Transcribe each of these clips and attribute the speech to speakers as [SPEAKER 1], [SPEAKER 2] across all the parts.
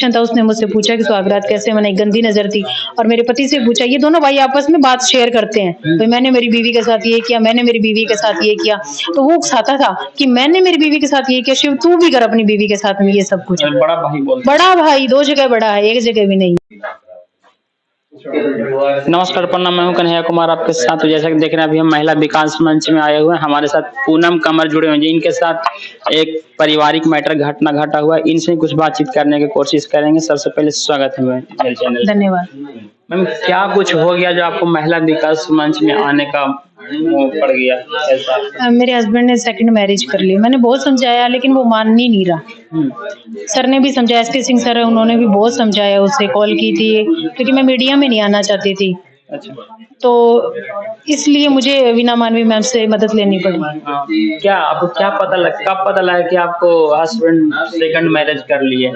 [SPEAKER 1] था, उसने मुझसे पूछा कि सुहागरात कैसे मनाई, गंदी नजर थी। और मेरे पति से पूछा, ये दोनों भाई आपस में बात शेयर करते हैं, भाई मैंने मेरी बीवी के साथ ये किया, मैंने मेरी बीवी के साथ ये किया। तो वो उकसाता था कि मैंने मेरी बीवी के साथ ये किया, शिव तू भी कर अपनी बीवी के साथ में ये सब कुछ।
[SPEAKER 2] बड़ा भाई बोलते
[SPEAKER 1] बड़ा भाई 2 जगह बड़ा है, एक जगह भी नहीं।
[SPEAKER 2] नमस्कार, प्रणाम। मैं हूं कन्हैया कुमार आपके साथ। तो जैसा कि देख रहे हैं, अभी हम महिला विकास मंच में आए हुए हैं। हमारे साथ पूनम कमर जुड़े हुए हैं, इनके साथ एक पारिवारिक मैटर घटना घटा हुआ है। इनसे कुछ बातचीत करने की कोशिश करेंगे। सबसे पहले स्वागत है मेरे चैनल।
[SPEAKER 1] धन्यवाद।
[SPEAKER 2] मैम, क्या कुछ हो गया जो आपको महिला विकास मंच में आने का पड़ गया ऐसा?
[SPEAKER 1] मेरे हस्बैंड ने सेकंड मैरिज कर ली। मैंने बहुत समझाया लेकिन वो मान ही नहीं रहा। सर ने भी समझाया, एसके सिंह सर है, उन्होंने भी बहुत समझाया, उससे कॉल की थी क्योंकि मैं मीडिया में नहीं आना चाहती थी।
[SPEAKER 2] अच्छा,
[SPEAKER 1] तो इसलिए मुझे वीना मानवी मैम से मदद लेनी पड़ी।
[SPEAKER 2] क्या आपको कब पता लगा कि आपको हस्बैंड सेकंड मैरिज कर लिए?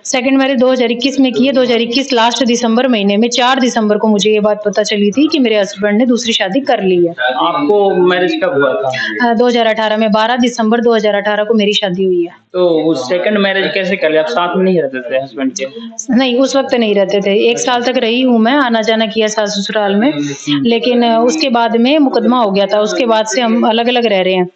[SPEAKER 1] सेकंड मैरिज 2021 में की है। 2021 लास्ट दिसंबर महीने में 4 दिसंबर को मुझे ये बात पता चली थी कि मेरे हस्बैंड ने दूसरी शादी कर ली है।
[SPEAKER 2] आपको मैरिज कब हुआ था?
[SPEAKER 1] 2018 में 12 दिसंबर 2018 को मेरी शादी हुई है।
[SPEAKER 2] तो उस सेकंड मैरिज कैसे कर लिया? आप साथ में नहीं रहते थे हस्बैंड के?
[SPEAKER 1] नहीं, उस वक्त नहीं रहते थे। 1 साल तक रही हूँ मैं, आना जाना किया सास ससुराल में, लेकिन उसके बाद में मुकदमा हो गया था। उसके बाद से हम अलग अलग रह रहे हैं।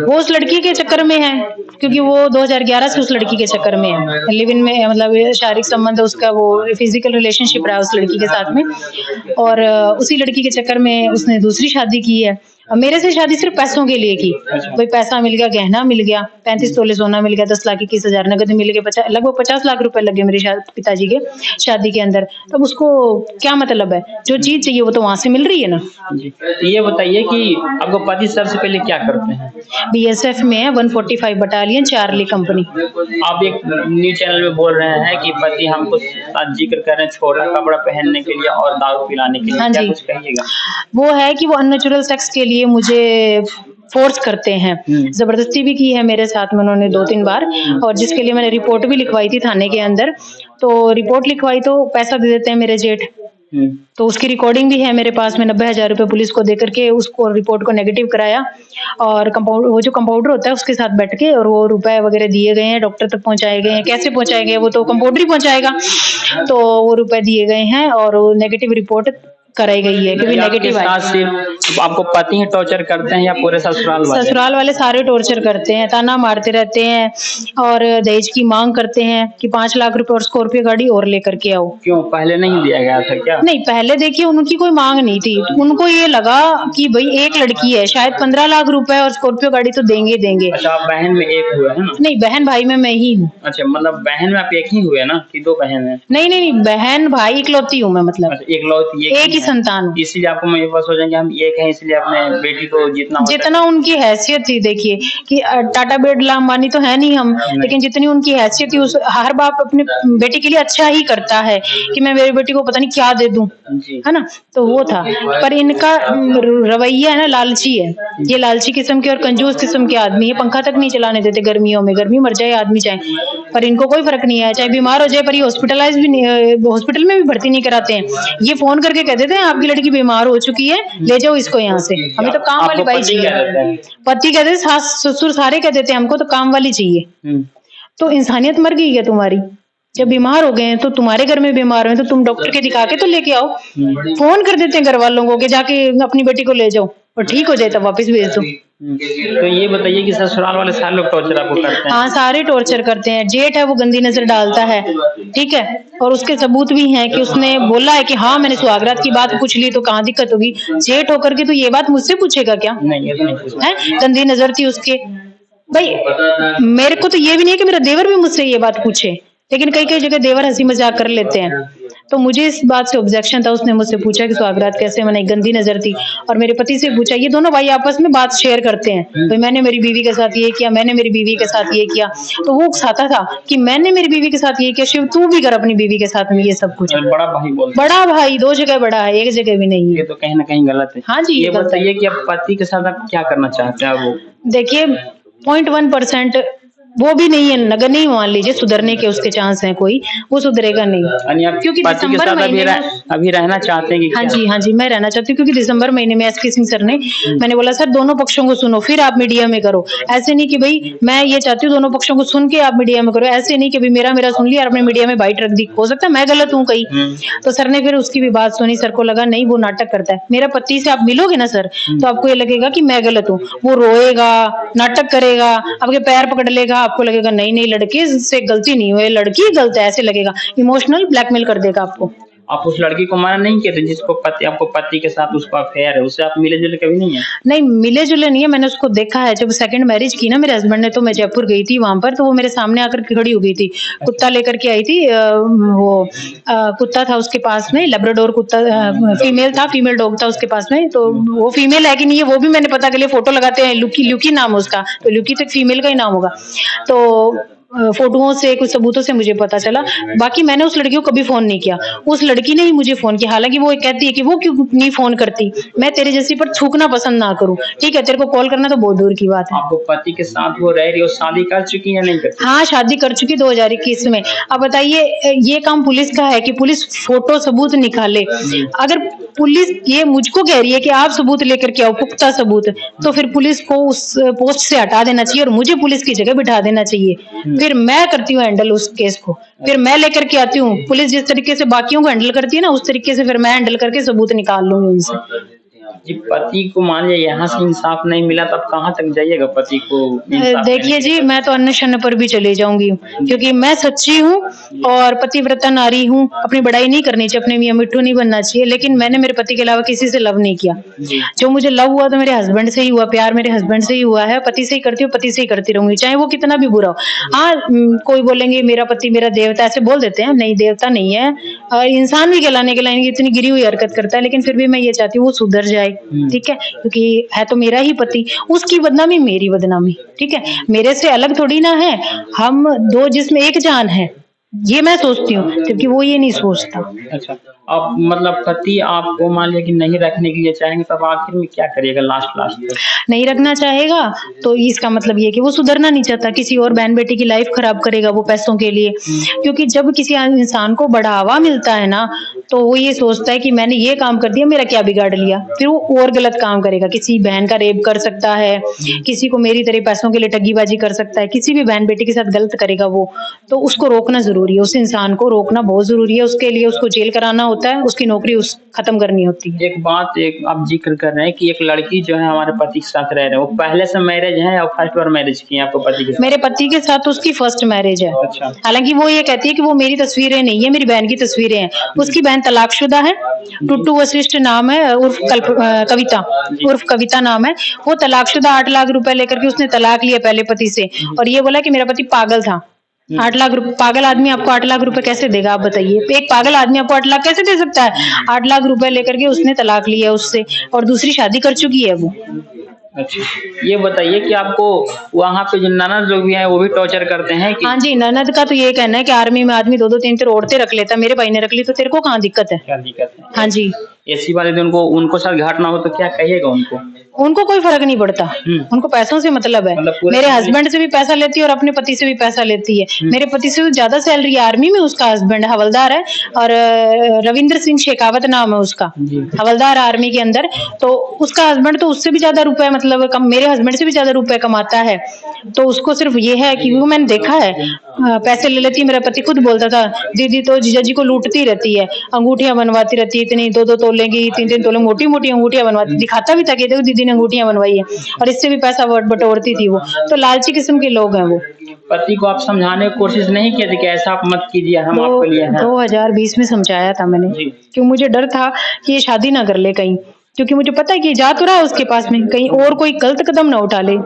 [SPEAKER 1] वो उस लड़की के चक्कर में है, क्योंकि वो 2011 से उस लड़की के चक्कर में है। लिव इन में मतलब शारीरिक संबंध उसका, वो फिजिकल रिलेशनशिप रहा उस लड़की के साथ में, और उसी लड़की के चक्कर में उसने दूसरी शादी की है। मेरे से शादी सिर्फ पैसों के लिए की। भाई पैसा मिल गया, गहना मिल गया, 35 तोले सोना मिल गया, 10 लाख 21 हजार नगद मिल गए, लगभग 50 लाख रुपए लगे मेरे पिताजी के शादी के अंदर। तब उसको क्या मतलब है? जो चीज चाहिए वो तो वहां से मिल रही है ना।
[SPEAKER 2] ये बताइए कि आपको पति सबसे पहले क्या करते हैं?
[SPEAKER 1] BSF में है, 145 बटालियन, चार्ली कंपनी।
[SPEAKER 2] आप एक न्यूज चैनल में बोल रहे हैं कि पति हमको जिक्र कर रहे हैं छोटा कपड़ा पहनने के लिए और दारू पिलाने के लिए।
[SPEAKER 1] हाँ
[SPEAKER 2] क्या
[SPEAKER 1] जी,
[SPEAKER 2] कुछ कहिएगा?
[SPEAKER 1] वो है कि वो अननेचुरल सेक्स के लिए मुझे फोर्स करते हैं। जबरदस्ती भी की है मेरे साथ में उन्होंने 2-3 बार, और जिसके लिए मैंने रिपोर्ट भी लिखवाई थी थाने के अंदर। तो रिपोर्ट लिखवाई तो पैसा दे देते हैं मेरे जेठ, तो उसकी रिकॉर्डिंग भी है मेरे पास में। 90,000 रुपए पुलिस को देकर के उसको रिपोर्ट को नेगेटिव कराया, और वो जो कंपाउंडर होता है उसके साथ बैठ के, और वो रुपए वगैरह दिए गए हैं, डॉक्टर तक पहुंचाए गए हैं। कैसे पहुंचाए गए वो तो कंपाउंडर ही पहुंचाएगा। तो वो रुपए दिए गए हैं और नेगेटिव रिपोर्ट कराई गई है, क्योंकि नेगेटिव है।
[SPEAKER 2] सिर्फ आपको पति ही टॉर्चर करते हैं या पूरे ससुराल वाले?
[SPEAKER 1] ससुराल वाले सारे टॉर्चर करते हैं, ताना मारते रहते हैं, और दहेज की मांग करते हैं कि 5 लाख रुपए और स्कॉर्पियो गाड़ी और लेकर के आओ।
[SPEAKER 2] क्यों, पहले नहीं दिया गया था क्या?
[SPEAKER 1] नहीं, पहले देखिए उनकी कोई मांग नहीं थी। उनको ये लगा कि भाई एक लड़की है, शायद 15 लाख रुपए और स्कॉर्पियो गाड़ी तो देंगे।
[SPEAKER 2] अच्छा, आप बहन में एक हुए है ना?
[SPEAKER 1] नहीं, बहन भाई में मैं ही हूँ।
[SPEAKER 2] अच्छा, मतलब बहन में आप एक ही हुए ना कि 2 बहन है?
[SPEAKER 1] नहीं, बहन भाई इकलौती हूँ मैं, मतलब
[SPEAKER 2] अच्छा, इकलौती एक
[SPEAKER 1] ही संतान हूँ।
[SPEAKER 2] इसलिए आपको मैं बस हो जाएंगे हम एक हैं, इसलिए अपने बेटी को जितना
[SPEAKER 1] उनकी हैसियत थी। देखिए कि टाटा बिरला अंबानी तो है नहीं हम, लेकिन जितनी उनकी हैसियत थी, उस हर बाप अपने बेटी के लिए अच्छा ही करता है कि मैं मेरी बेटी को पता नहीं क्या दे दूं, है ना। तो वो था, पर इनका रवैया है ना, लालची है। ये लालची किस्म के और कंजूस किस्म के आदमी है। पंखा तक नहीं चलाने देते गर्मियों में, गर्मी मर जाए आदमी चाहे, पर इनको कोई फर्क नहीं है। चाहे बीमार हो जाए, पर ये हॉस्पिटलाइज भी नहीं, हॉस्पिटल में भी भर्ती नहीं कराते हैं। ये फोन करके कह देते हैं आपकी लड़की बीमार हो चुकी है, ले जाओ इसको यहाँ से, हमें तो काम वाली बाई चाहिए। पति कहते हैं, सास ससुर सारे कह देते हैं हमको तो काम वाली चाहिए। तो इंसानियत मर गई है तुम्हारी। जब बीमार हो गए हैं तो तुम्हारे घर में बीमार हुए तो तुम डॉक्टर के दिखा के तो लेके आओ। फोन कर देते हैं घर वालों को कि जाके अपनी बेटी को ले जाओ, और ठीक हो जाए तब वापस भेज दो।
[SPEAKER 2] तो ये बताइए कि ससुराल वाले सारे लोग टॉर्चर आपको करते हैं?
[SPEAKER 1] हाँ, सारे टॉर्चर करते हैं। जेठ है वो गंदी नजर डालता है, ठीक है, और उसके सबूत भी हैं कि उसने बोला है कि हाँ मैंने सुहागरात की बात पूछ ली तो कहाँ दिक्कत होगी। जेठ होकर के तो ये बात मुझसे पूछेगा क्या?
[SPEAKER 2] नहीं, ये तो नहीं
[SPEAKER 1] है, गंदी नजर थी उसके। भाई मेरे को तो ये भी नहीं है कि मेरा देवर भी मुझसे ये बात पूछे, लेकिन कई जगह देवर हंसी मजाक कर लेते हैं। तो मुझे इस बात से ऑब्जेक्शन था। उसने मुझसे पूछा कि सुहागरात कैसे मनाई, गंदी नजर थी। और मेरे पति से पूछा, ये दोनों भाई आपस में बात शेयर करते हैं, भाई मैंने मेरी बीवी के साथ ये किया, मैंने मेरी बीवी के साथ ये किया। तो वो उकसाता था कि मैंने मेरी बीवी के साथ ये किया, शिव तू भी कर अपनी बीवी के साथ में ये सब कुछ।
[SPEAKER 2] बड़ा भाई बोलते हैं।
[SPEAKER 1] बड़ा भाई 2 जगह बड़ा है, एक जगह भी नहीं है।
[SPEAKER 2] ये तो कहीं ना कहीं गलत है।
[SPEAKER 1] हाँ जी,
[SPEAKER 2] ये बताइए कि आप पति के साथ आप क्या करना चाहते हैं? वो
[SPEAKER 1] देखिए 0.1% वो भी नहीं है, नगर नहीं मान लीजिए, सुधरने के उसके चांस हैं कोई, वो सुधरेगा नहीं।
[SPEAKER 2] यानी आप
[SPEAKER 1] क्योंकि
[SPEAKER 2] पति के
[SPEAKER 1] दिसंबर
[SPEAKER 2] साथ
[SPEAKER 1] महीने में
[SPEAKER 2] अभी रहना चाहते हैं कि
[SPEAKER 1] हाँ
[SPEAKER 2] क्या?
[SPEAKER 1] जी, हाँ जी, मैं रहना चाहती हूँ, क्योंकि दिसंबर महीने में एसपी सिंह सर ने, मैंने बोला सर दोनों पक्षों को सुनो फिर आप मीडिया में करो। ऐसे नहीं कि भाई मैं ये चाहती हूँ दोनों पक्षों को सुन के आप मीडिया में करो, ऐसे नहीं कि भाई मेरा सुन लिया और आपने मीडिया में बाइट रख दी, हो सकता है मैं गलत हूँ कहीं। तो सर ने फिर उसकी भी बात सुनी, सर को लगा नहीं वो नाटक करता है। मेरा पति से आप मिलोगे ना सर, तो आपको ये लगेगा कि मैं गलत हूँ। वो रोएगा, नाटक करेगा, आपके पैर पकड़ लेगा, आपको लगेगा नहीं नहीं लड़के से गलती नहीं हुई, लड़की गलत है, ऐसे लगेगा। इमोशनल ब्लैकमेल कर देगा आपको।
[SPEAKER 2] आप उस लड़की को मना नहीं किए थे जिसको आपको पति के साथ उसका अफेयर है, उससे आप मिले जुले कभी नहीं है?
[SPEAKER 1] नहीं मिले जुले नहीं है, मैंने उसको देखा है। जब सेकंड मैरिज की ना मेरे हस्बैंड ने, तो मैं जयपुर गई थी वहां पर, तो वो मेरे सामने आकर खड़ी हो गई थी, कुत्ता लेकर के आई थी। कुत्ता था उसके पास में, लेब्राडोर कुत्ता, फीमेल था, फीमेल डॉग था उसके पास में। तो वो फीमेल है कि नहीं है वो भी मैंने पता कर लिया, फोटो लगाते हैं, ल्यूकी नाम उसका, तो ल्यूकी तो फीमेल का ही नाम होगा। तो फोटोओं से, कुछ सबूतों से मुझे पता चला। बाकी मैंने उस लड़की को कभी फोन नहीं किया, उस लड़की ने ही मुझे फोन किया। हालांकि वो कहती है कि वो क्यों नहीं फोन करती, मैं तेरे जैसी पर थूकना पसंद ना करूं, ठीक है, तेरे को कॉल करना तो बहुत दूर की बात है।
[SPEAKER 2] आपको पति के साथ वो रह रही है, शादी कर चुकी है नहीं कर चुकी?
[SPEAKER 1] हाँ शादी कर चुकी 2021 में। अब बताइए ये काम पुलिस का है कि पुलिस फोटो सबूत निकाले। अगर पुलिस ये मुझको कह रही है कि आप सबूत लेकर के आओ, पुख्ता सबूत, तो फिर पुलिस को उस पोस्ट से हटा देना चाहिए और मुझे पुलिस की जगह बिठा देना चाहिए। फिर मैं करती हूँ हैंडल उस केस को, फिर मैं लेकर के आती हूँ। पुलिस जिस तरीके से बाकियों को हैंडल करती है ना, उस तरीके से फिर मैं हैंडल करके सबूत निकाल लूंगी उनसे।
[SPEAKER 2] जी पति को मान लिया यहाँ से इंसाफ नहीं मिला, तब कहाँ तक जाइएगा पति को?
[SPEAKER 1] देखिए जी, मैं तो अन्न शन्न पर भी चले जाऊंगी, क्योंकि मैं सच्ची हूँ और पतिव्रता नारी हूँ। अपनी बड़ाई नहीं करनी चाहिए, अपने मियां मिट्ठू नहीं बनना चाहिए, लेकिन मैंने मेरे पति के अलावा किसी से लव नहीं किया। जो मुझे लव हुआ तो मेरे हस्बैंड से ही हुआ, प्यार मेरे हस्बैंड से ही हुआ है। पति से ही करती हूँ, पति से ही करती रहूंगी, चाहे वो कितना भी बुरा हो। हाँ कोई बोलेंगे मेरा पति मेरा देवता, ऐसे बोल देते हैं, नहीं देवता नहीं है, और इंसान भी कहलाने के लायक इतनी गिरी हुई हरकत करता है। लेकिन फिर भी मैं ये चाहती हूँ वो सुधर जाए, ठीक है, क्योंकि है तो मेरा ही पति, उसकी बदनामी मेरी बदनामी, ठीक है, मेरे से अलग थोड़ी ना है, हम दो जिसमें एक जान है, ये मैं सोचती हूँ, जबकि वो ये नहीं सोचता।
[SPEAKER 2] अच्छा, अब मतलब पति आपको मान लिया कि नहीं रखने के लिए चाहेंगे, तब आखिर में क्या करिएगा लास्ट तक?
[SPEAKER 1] नहीं रखना चाहेगा तो इसका मतलब ये कि वो सुधरना नहीं चाहता, किसी और बहन बेटी की लाइफ खराब करेगा वो पैसों के लिए। क्योंकि जब किसी इंसान को बढ़ावा मिलता है ना, तो वो ये सोचता है कि मैंने ये काम कर दिया, मेरा क्या बिगाड़ लिया, फिर वो और गलत काम करेगा। किसी बहन का रेप कर सकता है, किसी को मेरी तरह पैसों के लिए ठगीबाजी कर सकता है, किसी भी बहन बेटी के साथ गलत करेगा वो, तो उसको रोकना जरूरी है, उस इंसान को रोकना बहुत जरूरी है। उसके लिए उसको जेल कराना होता है, उसकी नौकरी खत्म करनी होती है।
[SPEAKER 2] एक बात आप जिक्र कर रहे हैं कि एक लड़की जो है हमारे पति के साथ रह रहे हैं, वो पहले से मैरिज है या फर्स्ट बार मैरिज की है आपको पति के साथ?
[SPEAKER 1] मेरे पति के साथ उसकी फर्स्ट मैरिज है।
[SPEAKER 2] अच्छा।
[SPEAKER 1] हालांकि वो ये कहती है कि वो मेरी तस्वीरें नहीं है, मेरी बहन की तस्वीरें हैं। उसकी बहन तलाकशुदा है, टुट्टू वशिष्ठ नाम है, उर्फ कविता नाम है। वो तलाकशुदा, 8 लाख रुपए लेकर के उसने तलाक लिया पहले पति से, और ये बोला कि मेरा पति पागल था। 8 लाख रुपए, पागल आदमी आपको 8 लाख रुपए कैसे देगा आप बताइए? एक पागल आदमी आपको 8 लाख कैसे दे सकता है? 8 लाख रुपए लेकर के उसने तलाक लिया उससे, और दूसरी शादी कर चुकी है वो।
[SPEAKER 2] अच्छा, ये बताइए कि आपको वहाँ पे जो ननद लोग भी हैं वो भी टॉर्चर करते हैं कि?
[SPEAKER 1] हाँ जी, ननद का तो ये कहना है कि आर्मी में आदमी 2-2 3-3 औरतें रख लेता है, मेरे भाई ने रख ली तो तेरे को कहाँ दिक्कत है?
[SPEAKER 2] क्या दिक्कत है?
[SPEAKER 1] हाँ जी,
[SPEAKER 2] ऐसी बात है, उनको साथ घटना हो तो क्या कहिएगा उनको?
[SPEAKER 1] उनको कोई फर्क नहीं पड़ता, उनको पैसों से मतलब है। मेरे हस्बैंड से भी पैसा लेती है और अपने पति से भी पैसा लेती है। मेरे पति से ज्यादा सैलरी है, आर्मी में उसका हस्बैंड हवलदार है, और रविंद्र सिंह शेखावत नाम है उसका, हवलदार आर्मी के अंदर। तो उसका हस्बैंड तो उससे भी ज्यादा रुपए, मतलब मेरे हस्बैंड से भी ज्यादा रुपए कमाता है। तो उसको सिर्फ ये है कि वो मैंने देखा है, पैसे ले लेती है। मेरा पति खुद बोलता था, दीदी तो जीजा जी को लूटती रहती है, अंगूठियां बनवाती रहती है, इतनी 2-2 तोले की, 3-3 तोले मोटी मोटी अंगूठियां बनवाती, दिखाता भी था कि देखो दीदी ने अंगूठियां बनवाई है, और इससे भी पैसा बटोरती थी वो। तो लालची किस्म के लोग हैं वो।
[SPEAKER 2] पति को आप समझाने की कोशिश नहीं किया कि ऐसा आप मत कीजिए, हम आपके लिए हैं?
[SPEAKER 1] 2020 में समझाया था मैंने, क्यों मुझे डर था कि ये शादी ना कर ले कहीं, क्योंकि मुझे पता है कि जा तो रहा है उसके पास में, कहीं और कोई गलत कदम ना उठा ले।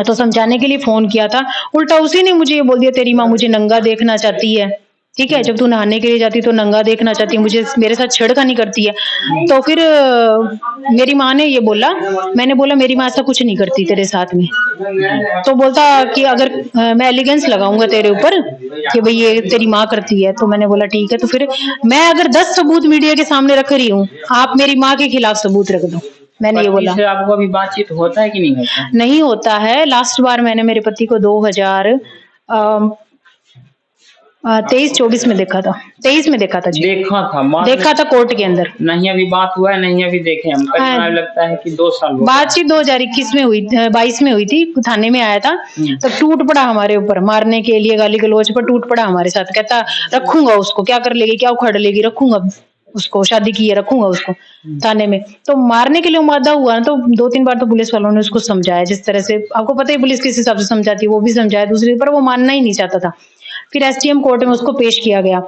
[SPEAKER 1] तो समझाने के लिए फोन किया था, उल्टा उसी ने मुझे ये बोल दिया तेरी माँ मुझे नंगा देखना चाहती है, ठीक है, जब तू नहाने के लिए जाती तो नंगा देखना चाहती है, मुझे मेरे साथ छेड़खानी करती है। तो फिर मेरी माँ ने ये बोला, मैंने बोला मेरी माँ ऐसा कुछ नहीं करती तेरे साथ में। तो बोलता कि अगर मैं एलिगेंस लगाऊंगा तेरे ऊपर कि भाई ये तेरी माँ करती है। तो मैंने बोला ठीक है, तो फिर मैं अगर 10 सबूत मीडिया के सामने रख रही हूँ, आप मेरी माँ के खिलाफ सबूत रख दो, मैंने ये
[SPEAKER 2] पति
[SPEAKER 1] बोला।
[SPEAKER 2] से आपको अभी बातचीत होता है कि नहीं होता?
[SPEAKER 1] नहीं होता है। लास्ट बार मैंने मेरे पति को 2023-24 में देखा था, 23 में देखा था जी। देखा था कोर्ट के अंदर।
[SPEAKER 2] नहीं अभी बात हुआ है, नहीं अभी देखे हम।
[SPEAKER 1] हाँ।
[SPEAKER 2] लगता है कि 2 साल हो
[SPEAKER 1] बातचीत 2021 में हुई, 22 में हुई थी, थाने में आया था। तो टूट पड़ा हमारे ऊपर, मारने के लिए गाली गलौज पर टूट पड़ा हमारे साथ। कहता रखूंगा उसको, क्या कर लेगी, क्या उखाड़ लेगी, रखूंगा उसको, शादी की है, रखूंगा उसको थाने में। तो मारने के लिए मादा हुआ ना, तो 2-3 बार तो पुलिस वालों ने उसको समझाया, जिस तरह से आपको पता ही पुलिस किस हिसाब से समझाती है, वो भी समझाया दूसरी, पर वो मानना ही नहीं चाहता था। फिर एसडीएम कोर्ट में उसको पेश किया गया।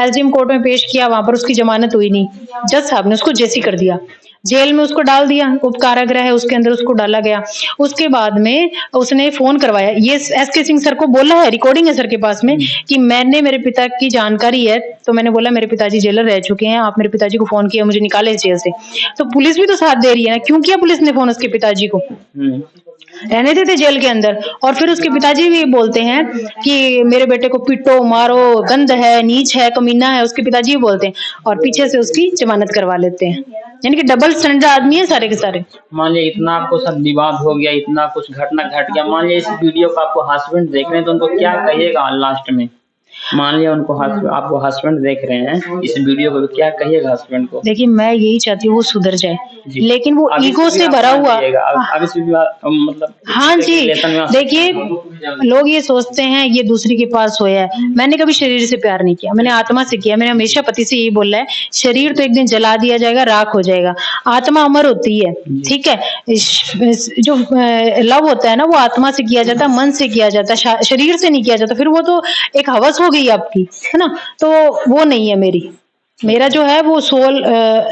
[SPEAKER 1] एसडीएम कोर्ट में पेश किया, वहां पर उसकी जमानत हुई नहीं। जज साहब ने उसको जेसी कर दिया, जेल में उसको डाल दिया, उपकारागृह है उसके अंदर उसको डाला गया। उसके बाद में उसने फोन करवाया, ये एसके सिंह सर को बोला है, रिकॉर्डिंग है सर के पास में, कि मैंने, मेरे पिता की जानकारी है, तो मैंने बोला मेरे पिताजी जेलर रह चुके हैं, आप मेरे पिताजी को फोन किया, मुझे निकाले जेल से। तो पुलिस भी तो साथ दे रही है ना, क्यों किया पुलिस ने फोन उसके पिताजी को? रहने देते जेल के अंदर। और फिर उसके पिताजी भी बोलते हैं कि मेरे बेटे को पीटो, मारो, गंद है, नीच है, कमीना है, उसके पिताजी भी बोलते हैं, और पीछे से उसकी जमानत करवा लेते हैं। यानी कि डबल स्टैंडर्ड आदमी है सारे के सारे।
[SPEAKER 2] मान लिया इतना आपको सब विवाद हो गया, इतना कुछ घटना घट गया, मान लिया इस वीडियो को आपको हस्बैंड देख रहे हैं, तो उनको क्या कहिएगा लास्ट में? मान लिया उनको आपको हस्बैंड देख रहे हैं इस वीडियो को, तो क्या कहिएगा हस्बैंड को?
[SPEAKER 1] देखिए मैं यही चाहती हूँ वो सुधर जाए, लेकिन वो ईगो से भरा हुआ।
[SPEAKER 2] मतलब
[SPEAKER 1] हाँ जी, देखिए लोग ये सोचते हैं ये दूसरी के पास सोया है। मैंने कभी शरीर से प्यार नहीं किया, मैंने आत्मा से किया। मैंने हमेशा पति से यही बोला है, शरीर तो एक दिन जला दिया जाएगा, राख हो जाएगा, आत्मा अमर होती है, ठीक है। जो लव होता है ना, वो आत्मा से किया जाता है, मन से किया जाता है, शरीर से नहीं किया जाता। फिर वो तो एक हवस हो गई आपकी, है ना, तो वो नहीं है मेरा जो है वो सोल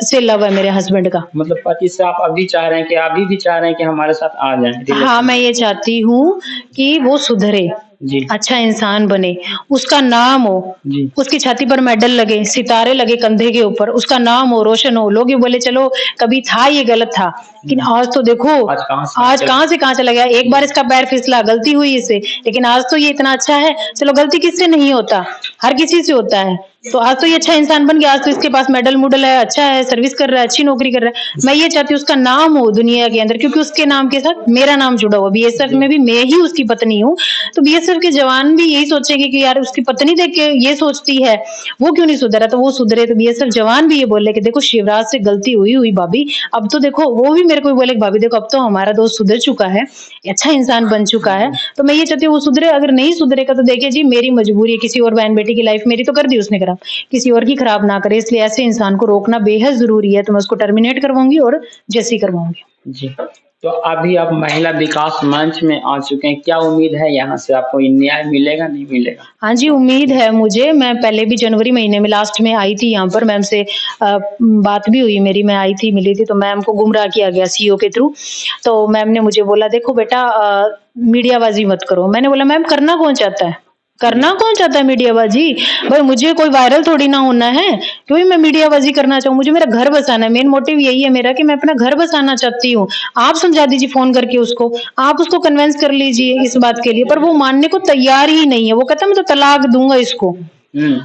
[SPEAKER 1] से लव है मेरे हस्बैंड का।
[SPEAKER 2] मतलब पति से आप अभी चाह रहे हैं कि अभी भी चाह रहे हैं कि हमारे साथ आ जाए?
[SPEAKER 1] हाँ, मैं ये चाहती हूँ कि वो सुधरे जी, अच्छा इंसान बने, उसका नाम हो जी, उसकी छाती पर मेडल लगे, सितारे लगे कंधे के ऊपर, उसका नाम हो, रोशन हो। लोग ये बोले चलो कभी था ये गलत था, लेकिन आज तो देखो आज कहाँ से कहाँ चला गया। एक बार इसका पैर फिसला, गलती हुई इससे, लेकिन आज तो ये इतना अच्छा है। चलो गलती किससे नहीं होता, हर किसी से होता है। तो आज तो ये अच्छा इंसान बन गया, आज तो इसके पास मेडल मुडल है, अच्छा है, सर्विस कर रहा है, अच्छी नौकरी कर रहा है। मैं ये चाहती हूँ उसका नाम हो दुनिया के अंदर, क्योंकि उसके नाम के साथ मेरा नाम जुड़ा हुआ। बीएसएफ में भी मैं ही उसकी पत्नी हूँ, तो बीएसएफ के जवान भी यही सोचेंगे कि यार उसकी पत्नी देख के ये सोचती है, वो क्यों नहीं सुधरा, तो वो सुधरे। तो बीएसएफ जवान भी ये बोले कि देखो शिवराज से गलती हुई भाभी, अब तो देखो, वो भी मेरे को बोले भाभी देखो अब तो हमारा दोस्त सुधर चुका है, अच्छा इंसान बन चुका है। तो मैं ये चाहती हूँ वो सुधरे। अगर नहीं सुधरेगा तो देखिए जी, मेरी मजबूरी है, किसी और बहन बेटी की लाइफ मेरी तो कर दी उसने खराब, किसी और की खराब ना करे, इसलिए ऐसे इंसान को रोकना बेहद जरूरी है। तो मैं उसको टर्मिनेट करवाऊंगी और जैसी करवाऊंगी जी।
[SPEAKER 2] तो अभी आप महिला विकास मंच में आ चुके हैं, क्या उम्मीद है यहाँ से आपको न्याय मिलेगा, नहीं मिलेगा?
[SPEAKER 1] हाँ जी, उम्मीद है मुझे। मैं पहले भी जनवरी महीने में लास्ट में आई थी यहाँ पर, मैम से बात भी हुई मेरी, मैं आई थी, मिली थी, तो मैम को गुमराह किया गया सीओ के थ्रू। तो मैम ने मुझे बोला देखो बेटा मीडियाबाजी मत करो। मैंने बोला मैम करना कौन चाहता है, करना कौन चाहता है मीडियाबाजी? भाई मुझे कोई वायरल थोड़ी ना होना है, क्योंकि मैं मीडियाबाजी करना चाहूँ, मुझे मेरा घर बसाना है। मेन मोटिव यही है मेरा कि मैं अपना घर बसाना चाहती हूँ। आप समझा दीजिए फोन करके उसको, आप उसको कन्विंस कर लीजिए इस बात के लिए, पर वो मानने को तैयार ही नहीं है। वो कहता मैं तो तलाक दूंगा इसको।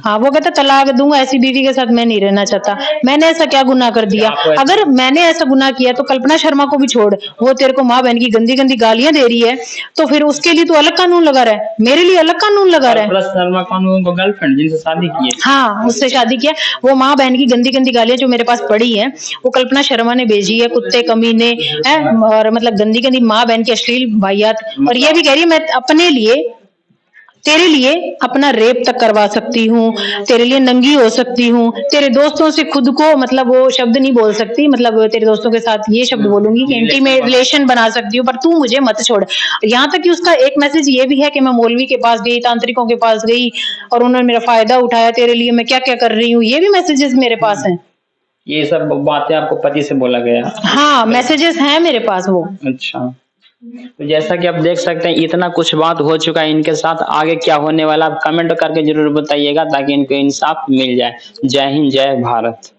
[SPEAKER 1] हाँ, वो कहता तलाक दूंगा, ऐसी बीवी के साथ मैं नहीं रहना चाहता। मैंने ऐसा क्या गुनाह कर दिया? अगर मैंने ऐसा गुनाह किया तो कल्पना शर्मा को भी छोड़, वो तेरे को माँ बहन की गंदी गंदी गालियां दे रही है, तो फिर उसके लिए तो अलग कानून लगा रहा है, मेरे लिए अलग कानून लगा रहा है।
[SPEAKER 2] शर्मा कानून को गर्लफ्रेंड जिनसे शादी की है,
[SPEAKER 1] हाँ उससे शादी किया, वो माँ बहन की गंदी गंदी गालियां जो मेरे पास पड़ी है वो कल्पना शर्मा ने भेजी है, कुत्ते कमीने है, और मतलब गंदी गंदी माँ बहन की अश्लील वाहियात। और ये भी कह रही है मैं अपने लिए, तेरे लिए अपना रेप तक करवा सकती हूँ, तेरे लिए नंगी हो सकती हूँ, तेरे दोस्तों से खुद को, मतलब वो शब्द नहीं बोल सकती, मतलब तेरे दोस्तों के साथ ये शब्द बोलूंगी कि इंटीमेट रिलेशन बना सकती हूँ, पर तू मुझे मत छोड़। यहाँ तक कि उसका एक मैसेज ये भी है कि मैं मौलवी के पास गई, तांत्रिकों के पास गई और उन्होंने मेरा फायदा उठाया, तेरे लिए मैं क्या क्या कर रही हूँ, ये भी मैसेजेस मेरे पास हैं।
[SPEAKER 2] ये सब बातें आपको पति से बोला गया?
[SPEAKER 1] हाँ, मैसेजेस हैं मेरे पास वो।
[SPEAKER 2] अच्छा, तो जैसा कि आप देख सकते हैं इतना कुछ बात हो चुका है इनके साथ, आगे क्या होने वाला आप कमेंट करके जरूर बताइएगा ताकि इनको इंसाफ मिल जाए। जय हिंद, जय भारत।